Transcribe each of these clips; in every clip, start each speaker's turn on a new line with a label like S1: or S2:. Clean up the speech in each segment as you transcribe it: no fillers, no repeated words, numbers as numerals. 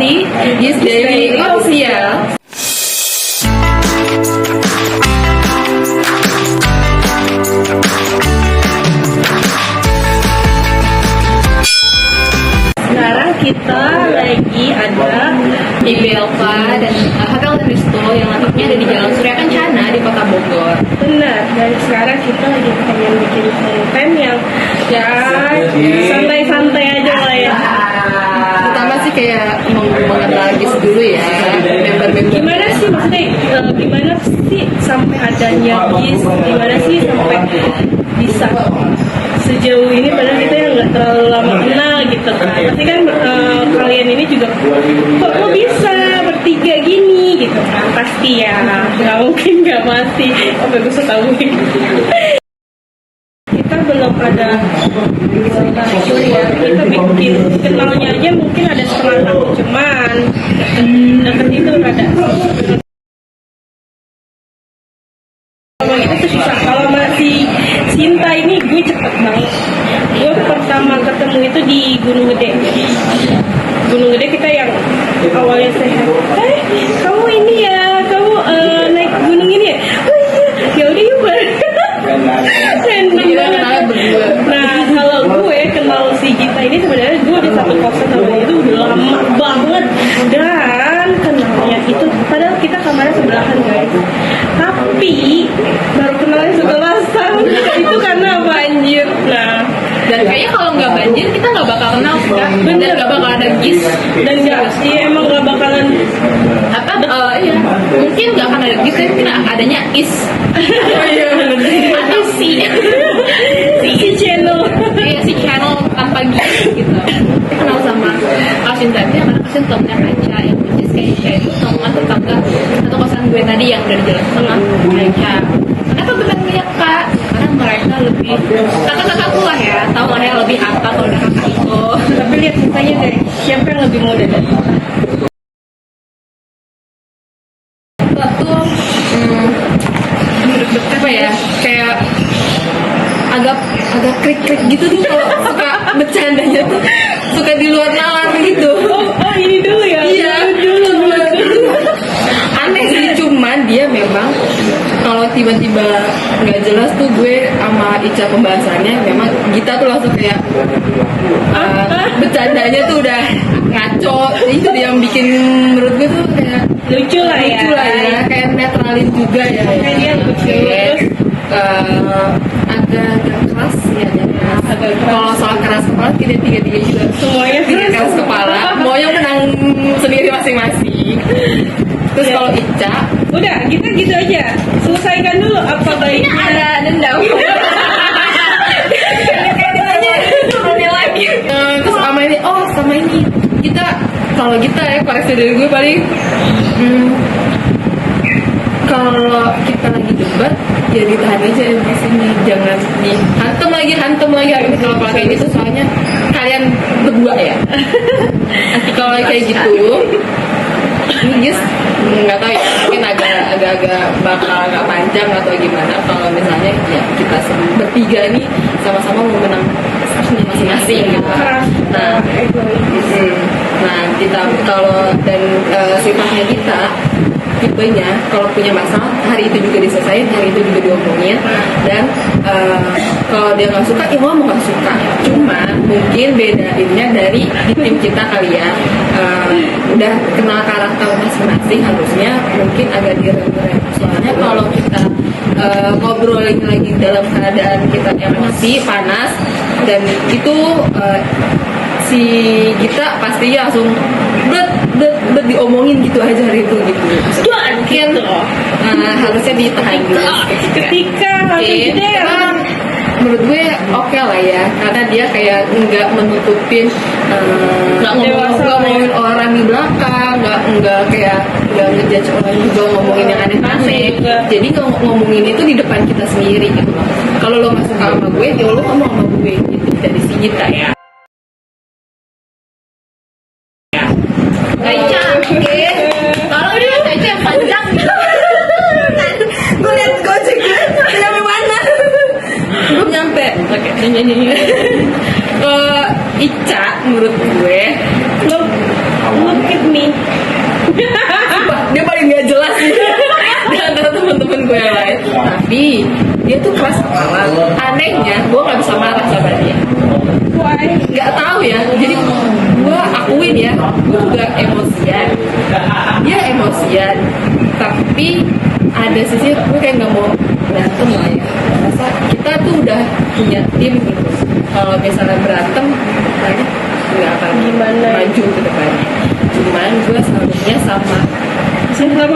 S1: di Yes Daily Official.
S2: Sekarang kita lagi ada
S1: Di BLK dan Hotel Risto yang letaknya ada di Jalan Surya Kencana di Kota Bogor.
S2: benar, dan sekarang kita lagi pengen bikin konten yang ya santai-santai aja lah ya.
S1: Pertama sih kayak mau mengenal GIS dulu ya, member-member.
S2: Gimana sih maksudnya, gimana sih sampai adanya GIS, gimana sih sampai bisa sejauh ini, padahal kita yang nggak terlalu lama kenal gitu kan. Pasti kan kalian ini juga kok bisa bertiga gini gitu kan, pasti ya, nggak mungkin nggak pasti. Oh bagus tahu. Kita belum ada akun ya, kita bikin kenalnya aja mungkin ada setengah tahun, cuman deket itu ada. Kalau itu tuh susah. Kalau masih cinta ini gue cepet banget. Gue pertama ketemu itu di Gunung Gede. Gunung Gede kita yang awalnya sehat. Kamu ini ya, kamu naik gunung ini ya? Oh iya, ya udah yuk bareng. Random banget. Nah kalau gue kenal si Gita ini sebenarnya gue di satu kosan sama dia itu udah lama banget, dan kenalnya itu padahal kita kamarnya sebelahan guys, tapi baru kenalnya setelah setahun itu karena banjir. Nah
S1: Dan kayaknya kalau nggak banjir kita nggak bakal kenal kan, dan nggak bakal ada GIS.
S2: dan nggak sih emang nggak bakalan
S1: Apa? Iya, mungkin nggak akan ada GIS, mungkin adanya IS. Atau
S2: si channel.
S1: Iya, si channel tanpa GIS gitu. Kenal sama Kasin tadi karena Kasin temennya Kaca yang persis kayak itu teman tetangga atau kosan gue tadi yang dari Jalan Tengah Kaca. Kenapa gue pengen lihat Kak? Karena mereka lebih kakak-kakakku lah ya, tahu lah ya, lebih apa kalau ada kakak itu.
S2: Tapi lihat mukanya deh, siapa yang lebih muda dari kita?
S1: Tuh apa ya, kayak agak krik-krik gitu tuh kalau suka bercandanya tuh, suka di luar nalar gitu.
S2: Oh ini dulu ya?
S1: Iya, dulu. Aneh sih, cuman dia memang kalau tiba-tiba nggak jelas tuh gue sama Ica pembahasannya, memang kita tuh langsung kayak bercandanya tuh udah ngaco. Itu dia yang bikin menurut gue tuh kayak
S2: Lucu lah ya.
S1: kayak netralin juga ya.
S2: Kayak dia lucu.
S1: Agak keras ya,
S2: Agak keras.
S1: kalau soal keras kepala tidak tiga juga,
S2: Semuanya
S1: tiga keras kepala, maunya menang sendiri masing-masing. Terus
S2: Ya.
S1: kalau Ica
S2: Udah, kita gitu aja. Selesaikan dulu apa baiknya.
S1: ada dendam. Terus sama ini, sama ini kita, kalau kita ya, koreksi dari gue paling kalau kita lagi debat ya ditahan aja di sini, jangan dihantem lagi kalau pakai gitu, soalnya kalian berdua ya. Nanti kalau kayak gitu ini just nggak tahu ya, mungkin agak bakal agak panjang atau gimana kalau misalnya ya kita bertiga nih sama-sama mau menang masing-masing gitu. Nah kita kalau dan sifatnya kita tipenya kalau punya masalah hari itu juga diselesain, hari itu juga diomongin, dan kalau dia nggak suka ya mau nggak suka. Cuma mungkin bedainnya dari di tim kita kali ya, udah kenal karakter masing-masing, harusnya mungkin agak direm-rem. Soalnya kalau kita ngobrolin lagi dalam keadaan kita emosi panas, dan itu si Gita pasti langsung diomongin gitu aja hari itu gitu.
S2: Mungkin
S1: Harusnya ditahan dulu.
S2: ketika
S1: Mungkin, karena menurut gue oke lah ya, karena dia kayak nggak menutupin, nggak ngomongin orang di belakang, nggak kayak nggak ngejudge orang juga, ngomongin yang aneh-aneh. Jadi ngomongin itu di depan kita sendiri gitu loh. Kalau lo nggak suka sama gue, ya lo ngomong sama gue gitu, dari si Gita ya. Kaca, kalau dia Kaca yang panjang. Gue liat gojek gue sampai mana? Belum nyampe. Oke, nyanyi. Ica menurut gue
S2: look at me.
S1: gue yang lain, tapi dia tuh keras kepala. Anehnya gue nggak bisa marah sama dia.
S2: Why?
S1: Nggak tahu ya, jadi gue akuin ya, gue juga emosian. Dia emosian, tapi ada sisi gue kayak nggak mau berantem lah ya. Rasa kita tuh udah punya tim gitu. Kalau misalnya berantem, nanti nggak akan
S2: Gimana?
S1: maju ke depannya. Cuman gue salutnya sama
S2: Kenapa?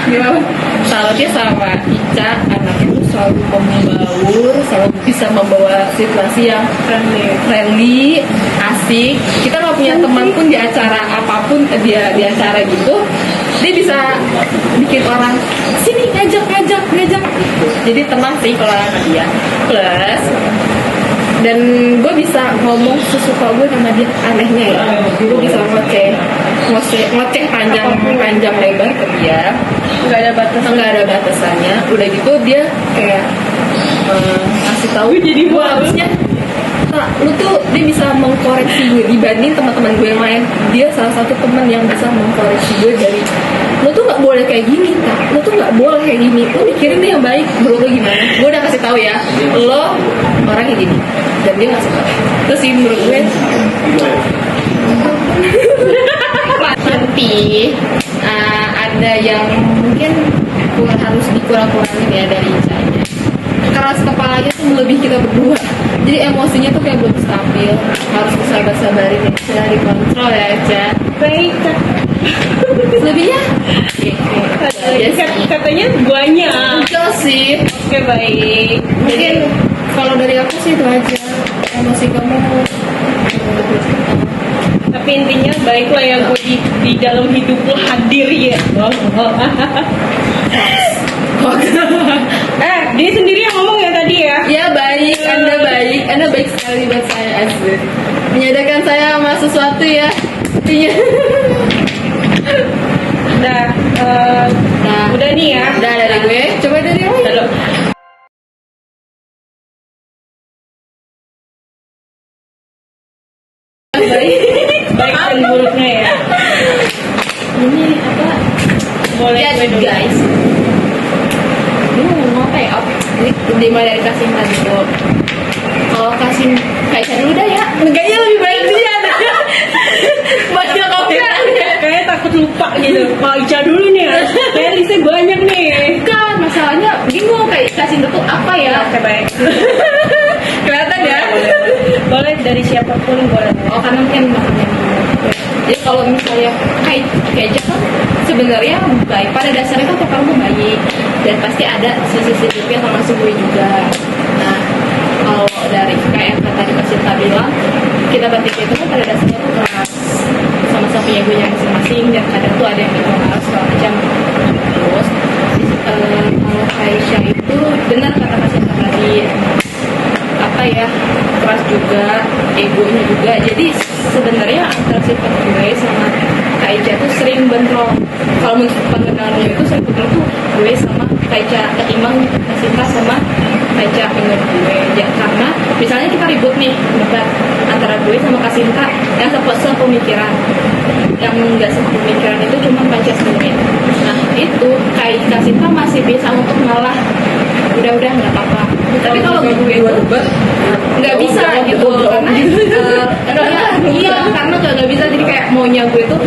S1: gimana? Salutnya sama Ica, anaknya tuh selalu membaur, selalu bisa membawa situasi yang friendly, asik. Kita kalau punya teman pun di acara apapun, dia di acara gitu, dia bisa bikin orang sini ngajak. Jadi tenang sih kalau sama dia. Plus dan gue bisa ngomong sesuka gue sama dia, anehnya ya, gue bisa ngoceh panjang lebar ke dia, nggak ada batasannya. Udah gitu dia kayak ngasih tahu
S2: Jadi
S1: gue
S2: malu.
S1: harusnya lu tuh, dia bisa mengkoreksi gue dibanding teman-teman gue yang lain. Dia salah satu teman yang bisa mengkoreksi gue dari lu tuh nggak boleh kayak gini, lu tuh nggak boleh kayak gini, lu mikirin deh yang baik, menurut lu gimana. Gue udah kasih tahu ya, lo orang yang gini, dan dia ngasih tahu. Terus sih menurut gue tapi ada yang mungkin harus dikurang-kurangin ya dari Icanya. Keras kepalanya tuh melebihi kita berdua, jadi emosinya tuh kayak belum stabil, harus disabar-sabarin ya, dikontrol ya Ica.
S2: Baik.
S1: Lebihnya
S2: Katanya guanya.
S1: enggak sih,
S2: Oke, baik.
S1: mungkin kalau dari aku sih itu aja. Emosi kamu
S2: Tapi intinya baik lah ya, gue di dalam hidup lo hadir ya. Dia sendiri yang ngomong ya tadi ya.
S1: ya baik, anda baik sekali buat saya, asli menyadarkan saya sama sesuatu ya. Iya.
S2: Udah nih ya.
S1: Udah dari gue, coba dari lo.
S2: Halo. Baik dan buruknya ya.
S1: Ini apa?
S2: Boleh
S1: Ya
S2: gue dulu.
S1: guys, ini mau ngomong apa ya? Ini dimulai dari Kasim tadi tuh. Kalau Kasim kayak dulu dah ya, kayaknya lebih baik dia. Banyak komentarnya.
S2: Kayaknya takut lupa gitu. Mau Ica dulu nih ya. Kayak listnya banyak nih.
S1: Kan masalahnya bingung kayak Kasim itu apa ya?
S2: Oke, baik.
S1: Kelihatan ya?
S2: Boleh dari siapapun boleh.
S1: Oh karena mungkin makannya. Jadi kalau misalnya kayak kan sebenarnya baik, pada dasarnya kan kakak kamu baik dan pasti ada sisi yang termasuk gue juga. Nah kalau dari kayak yang tadi Mas Sinta bilang, kita bertiga itu kan pada dasarnya tuh keras, sama-sama punya gue yang masing-masing, dan kadang tuh ada yang bikin marah segala macam. Terus kalau Aisyah itu benar kata Mas Sinta tadi, apa ya, keras juga, egonya juga. Jadi sebenarnya antara sifat gue sama Kak Ica tuh sering bentrok. Kalau menurut pengenalnya itu sering bentrok tuh gue sama Kak Ica ketimbang Kak Sinta sama Kak Ica menurut gue. Ya, karena misalnya kita ribut nih debat antara gue sama Kak Sinta yang sepemikiran, yang nggak sepemikiran itu cuma Pancasila. Nah itu Kak Sinta masih bisa untuk ngalah, udah nggak apa-apa. Tapi kalau gue tuh nggak bisa gitu, karena karena nggak bisa. Jadi kayak maunya gue tuh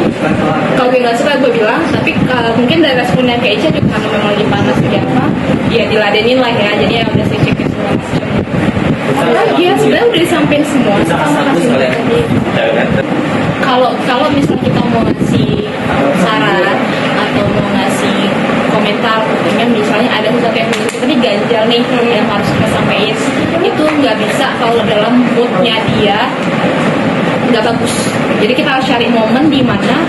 S1: kalau gue nggak suka gue bilang, tapi mungkin dari responnya kayak Ica juga karena memang lagi panas kayak apa, ya diladenin lah ya. Jadi ya udah sih cek segala macam. Iya sebenarnya udah disampaikan semua sama kasih tadi. Kalau misalnya kita mau ngasih saran atau mau ngasih komentar, tentunya misalnya ada sesuatu yang menurut kita nih ganjal nih yang harus kita sampaikan, itu nggak bisa kalau dalam moodnya dia nggak bagus. Jadi kita harus cari momen di mana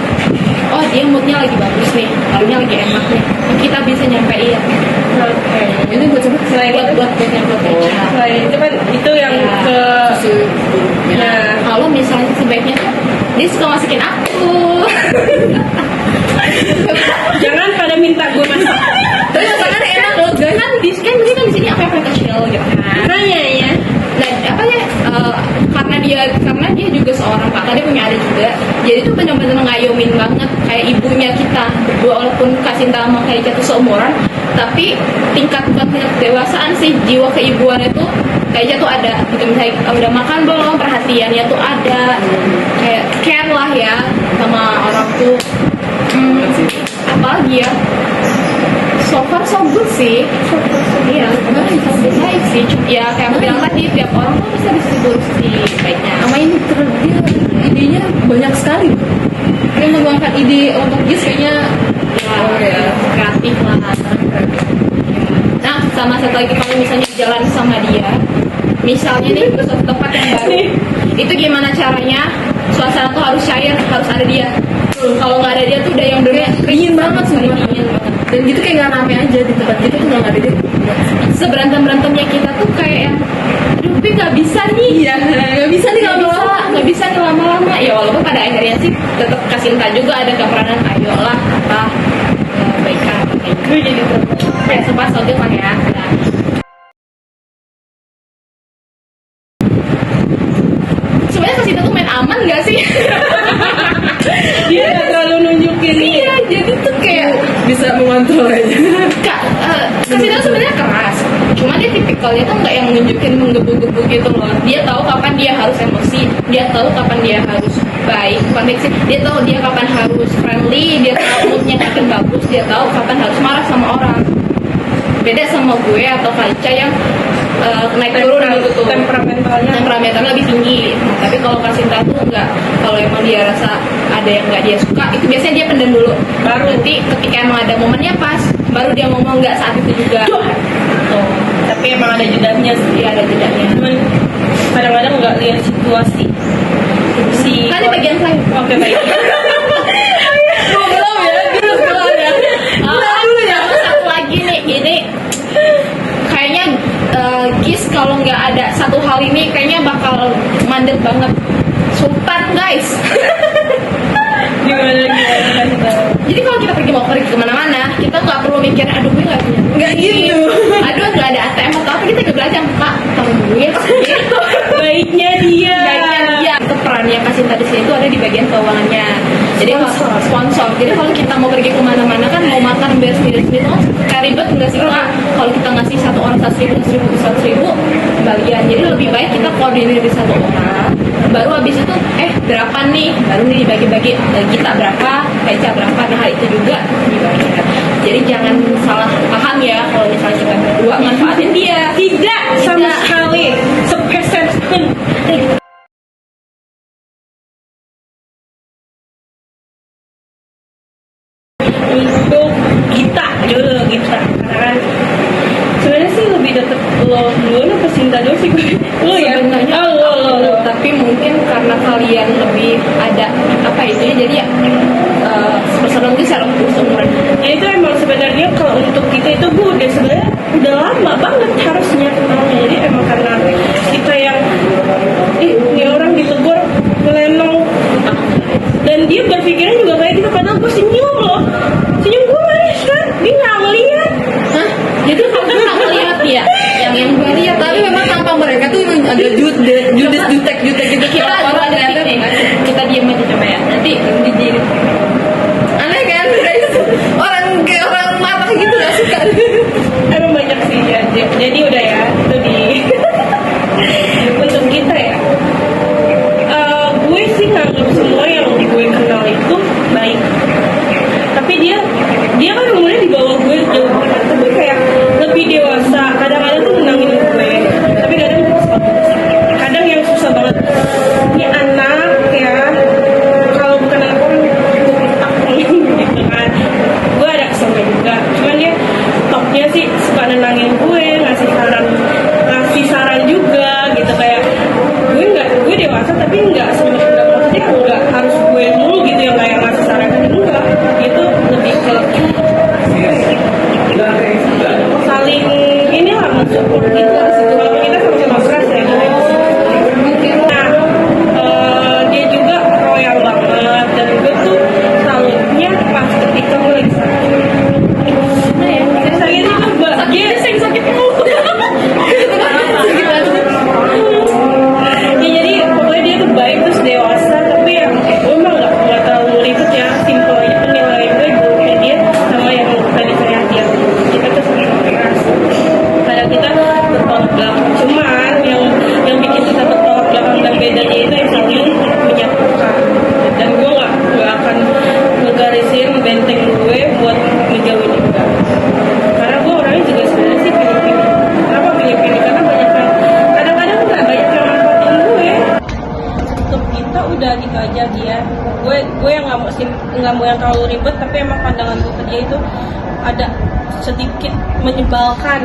S1: oh dia moodnya lagi bagus nih, lalunya lagi enak nih, kita bisa nyampein.
S2: Oke.
S1: Ini buat siapa?
S2: Selain itu?
S1: buat nyampe Ica.
S2: Selain itu kan itu yang
S1: Ya,
S2: ke
S1: Nah, kalau misalnya sebaiknya dia suka masukin aku.
S2: jangan pada minta gue masak.
S1: Tapi masakannya enak loh. Kan di sini apa kecil gitu kan.
S2: Makanya ya.
S1: Nah, apa ya? Karena dia juga seorang kakak, dia punya adik juga. Jadi tuh benar-benar ngayomin banget, kayak ibunya kita berdua. Walaupun Kak Sinta sama Kak Ica tuh seumuran, tapi tingkat kedewasaan sih, jiwa keibuan itu Kak Ica tuh ada gitu. Misalnya udah makan belum, perhatiannya tuh ada, kayak care lah ya sama orang tuh. Apalagi ya, so far so good sih. Iya, baik sih. Ya kayak aku bilang tadi, tiap orang tuh pasti ada sisi baiknya.
S3: Sama ini dia idenya banyak sekali. Dia mengembangkan ide untuk GIS kayaknya
S1: Kreatif lah. Nah, sama satu lagi, kalau misalnya jalan sama dia, misalnya nih ke suatu tempat yang baru, itu gimana caranya suasana tuh harus cair, harus ada dia. Kalau nggak ada dia tuh udah yang bener
S3: dingin banget sih,
S1: dingin banget.
S3: dan gitu kayak nggak rame aja di tempat gitu tuh nggak ada dia.
S1: Seberantem-berantemnya kita tuh kayak yang, aduh tapi nggak bisa nih.
S3: Iya, nggak bisa nih kalau lama.
S1: Nggak bisa nih lama-lama. Ya walaupun pada akhirnya sih tetap Kasinta juga ada keperanan, ayolah apa baikan kayak gitu.
S2: Gue jadi
S1: Kayak sempat soalnya pak ya. Nah, sebenarnya Kasinta tuh main aman nggak sih?
S2: dia nggak terlalu nunjukin.
S1: Iya, jadi tuh kayak
S3: Bisa mengontrol aja.
S1: Kasinta tuh sebenarnya keras. Cuma dia tipikalnya tuh nggak yang nunjukin menggebu-gebu gitu loh. Dia tahu kapan dia harus emosi, dia tahu kapan dia harus baik, koneksi. Dia tahu dia kapan harus friendly, dia tahu moodnya kapan bagus, dia tahu kapan harus marah sama orang. Beda sama gue atau Kaica yang naik turun gitu tuh. Temperamentalnya lebih tinggi. Tapi kalau Kasinta tuh enggak. Kalau emang dia rasa ada yang nggak dia suka, itu biasanya dia pendam dulu. Baru nanti ketika emang ada momennya pas, baru dia ngomong nggak saat itu juga. Tuh.
S2: Tapi emang ada jedanya sih.
S1: Iya, ada jedanya.
S2: Cuman kadang-kadang nggak lihat situasi.
S1: Kan di bagian saya.
S2: Oke baik.
S1: Belum ya, belum ya. Dulu ya. Satu lagi nih, ini kayaknya Gis kalau nggak ada satu hal ini kayaknya bakal mandet banget. Sultan guys.
S2: Gimana?
S1: Jadi kalau kita mau pergi kemana-mana, kita nggak perlu mikir, aduh gue nggak punya,
S3: Nggak gitu.
S1: aduh nggak ada ATM atau apa, kita ke belakang, Pak, kamu duit, gitu.
S2: Baiknya dia.
S1: Baiknya dia. Itu perannya Kasinta di sini itu ada di bagian keuangannya. Jadi kalau sponsor. Jadi kalau kita mau pergi kemana-mana kan, mau makan biar sendiri-sendiri kan kayak ribet nggak sih Kak? Kalau kita ngasih satu orang 100.000 bagian, jadi lebih baik kita koordinir di satu orang. Baru habis itu berapa nih? Baru nih dibagi-bagi, kita berapa, Kaica berapa, nah hal itu juga dibagikan. Jadi jangan salah paham ya kalau misalnya kita berdua manfaatin dia.
S2: Tidak sama sekali. Sepeser pun. Untuk kita dulu kita karena kan sebenarnya sih lebih deket lo dulu apa Sinta dulu sih gue. Lo ya?
S1: Sebenarnya
S2: lo.
S1: tapi mungkin karena kalian lebih ada apa itu ya, jadi ya persoalan itu secara umuran.
S2: Ya itu emang sebenarnya kalau untuk kita itu gue udah sebenarnya udah lama banget harusnya kenalnya. Jadi emang karena kita yang ini orang ditegur melenong dan dia berpikirnya juga kayak gitu, padahal gue senyum loh. Senyum gue manis kan, dia nggak ngeliat.
S1: Hah? Jadi kamu nggak melihat ya? Yang gue lihat,
S3: Tapi memang tanpa mereka tuh memang ada jutek gitu.
S1: kita
S3: Orang
S1: ada nih, kita diam aja coba ya. Nanti dijadi
S3: aneh kan guys, orang kayak orang marah gitu nggak suka.
S2: Emang banyak sih ya. Jadi udah udah gitu aja dia. Gue yang nggak mau yang terlalu ribet, tapi emang pandangan gue ke dia itu ada sedikit menyebalkan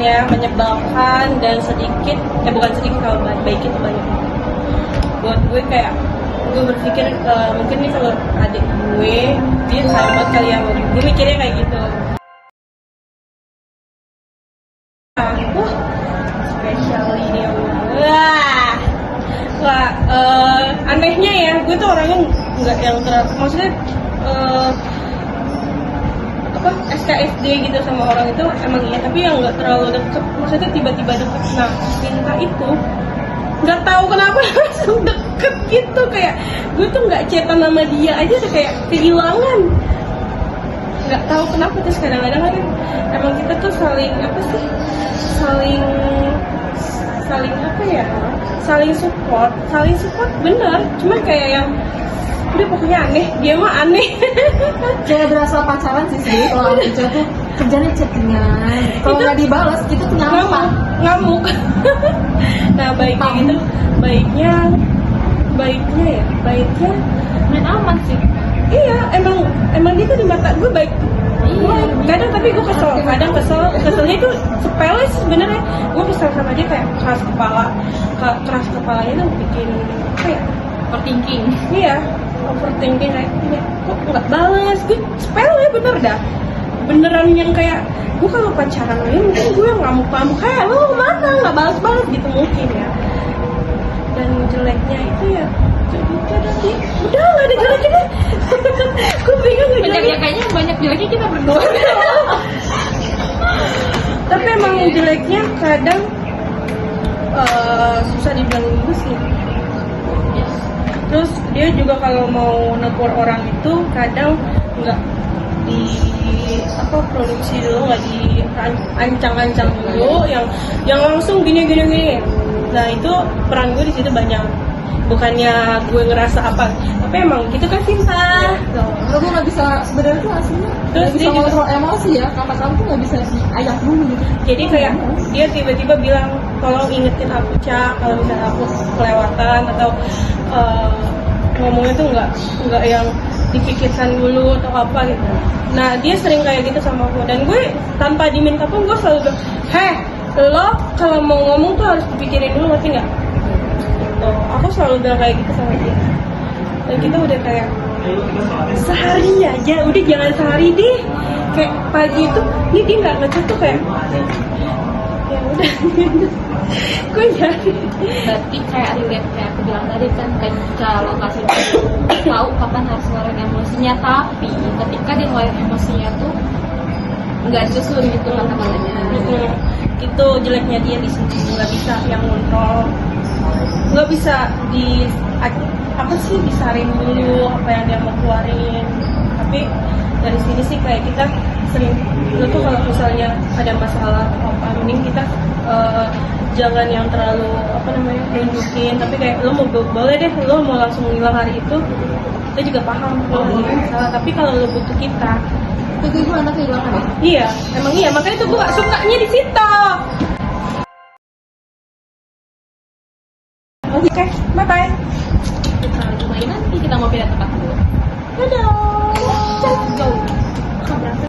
S2: dan sedikit bukan sedikit, kalau baik itu banyak. Buat gue kayak gue berpikir mungkin nih kalau adik gue dia sayang banget kali ya, gue mikirnya kayak gitu. Especially dia anehnya ya, gue tuh orangnya nggak yang maksudnya SKSD gitu sama orang itu emang iya, tapi yang nggak terlalu deket, maksudnya tiba-tiba deket. Nah, Cinta itu nggak tahu kenapa langsung deket gitu, kayak gue tuh nggak chatan sama dia aja udah kayak kehilangan, nggak tahu kenapa. Terus kadang-kadang kan emang kita tuh saling support bener, cuma kayak yang udah pokoknya aneh, dia mah aneh.
S3: Kayak berasa pacaran sih sebenarnya kalau aku tuh kerjanya chattingan. Kalau nggak dibalas kita tuh
S2: ngamuk. Nah baiknya gitu, baiknya
S3: main aman sih.
S2: iya emang dia tuh di mata gue baik. Kadang tapi gue keselnya itu sepele sih sebenarnya. Gue kesel sama dia kayak keras kepalanya tuh bikin kayak
S3: Overthinking.
S2: iya, overthinking kayak kok nggak balas. Gue sepele bener dah, beneran yang kayak gue kalau pacaran lagi mungkin gue ngamuk kayak lo mana nggak balas gitu mungkin ya. Dan jeleknya itu ya tadi udah nggak ada jeleknya deh. Gue bingung
S3: Kayaknya banyak jeleknya kita berdua.
S2: Tapi emang jeleknya kadang susah dibilang dulu sih. Terus dia juga kalau mau negor orang itu kadang nggak di produksi dulu, nggak diancang-ancang dulu, yang langsung gini. Nah itu peran gue di situ banyak. Bukannya gue ngerasa apa, tapi emang gitu kan Cinta.
S3: Kalau gue nggak bisa sebenarnya tuh aslinya.
S2: Terus
S3: Terus bisa
S2: dia juga-
S3: kontrol emosi ya. Kata-kata tuh nggak bisa diayak dulu gitu.
S2: Jadi kayak dia tiba-tiba bilang tolong ingetin aku Ca, kalau misalnya aku kelewatan atau ngomongnya tuh nggak yang dipikirkan dulu atau apa gitu. Nah dia sering kayak gitu sama aku, dan gue tanpa diminta pun gue selalu bilang, lo kalau mau ngomong tuh harus dipikirin dulu, ngerti nggak? Gitu. Aku selalu bilang kayak gitu sama dia. Dan kita udah kayak sehari aja, udah jangan sehari deh. Kayak pagi itu, ini dia nggak ngechat tuh kayak ya udah. Gue jadi
S3: Berarti kayak relate kayak aku bilang tadi kan, ketika lokasi tahu kapan harus ngeluarin emosinya, tapi ketika dia ngeluarin emosinya tuh nggak susun gitu kata-katanya.
S2: itu jeleknya dia di sini, nggak bisa yang kontrol, nggak bisa disaring dulu apa yang dia mau keluarin. Tapi dari sini sih kayak kita sering, lo tuh kalau misalnya ada masalah atau apa, mending kita jangan yang terlalu nunjukin, tapi kayak lo mau boleh deh lo mau langsung hilang hari itu, kita juga paham kalau lagi masalah. Tapi kalau lo butuh kita,
S3: Itu gue anak kehilangan ya.
S2: iya emang iya, makanya tuh gue gak sukanya di situ. Oke, bye bye.